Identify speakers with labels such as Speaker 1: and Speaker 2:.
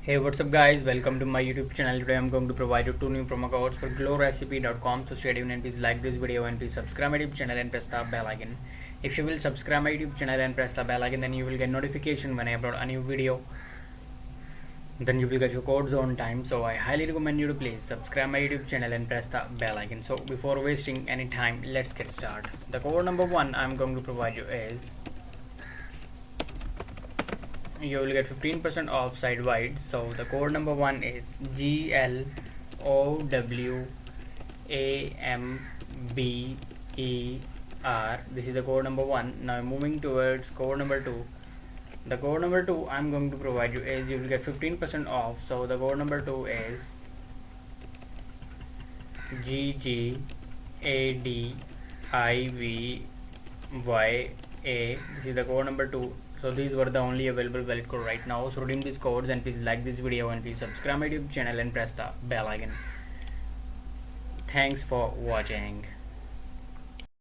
Speaker 1: Hey, what's up guys, welcome to my YouTube channel. Today I'm going to provide you two new promo codes for glowrecipe.com. So stay tuned and please like this video and please subscribe my YouTube channel and press the bell icon. If you will subscribe my YouTube channel and press the bell icon, then you will get notification when I upload a new video. Then you will get your codes on time. So I highly recommend you to please subscribe my YouTube channel and press the bell icon. So before wasting any time, let's get started. The code number 1 I'm going to provide you is, you will get 15% off side wide. So the code number 1 is GLOWAMBER. This is the code number 1. Now moving towards code number 2. The code number 2 I'm going to provide you is, you will get 15% off. So the code number 2 is GGADIVYA. This is the code number 2. So these were the only available valid code right now. So redeem these codes and please like this video and please subscribe my YouTube channel and press the bell icon. Thanks for watching.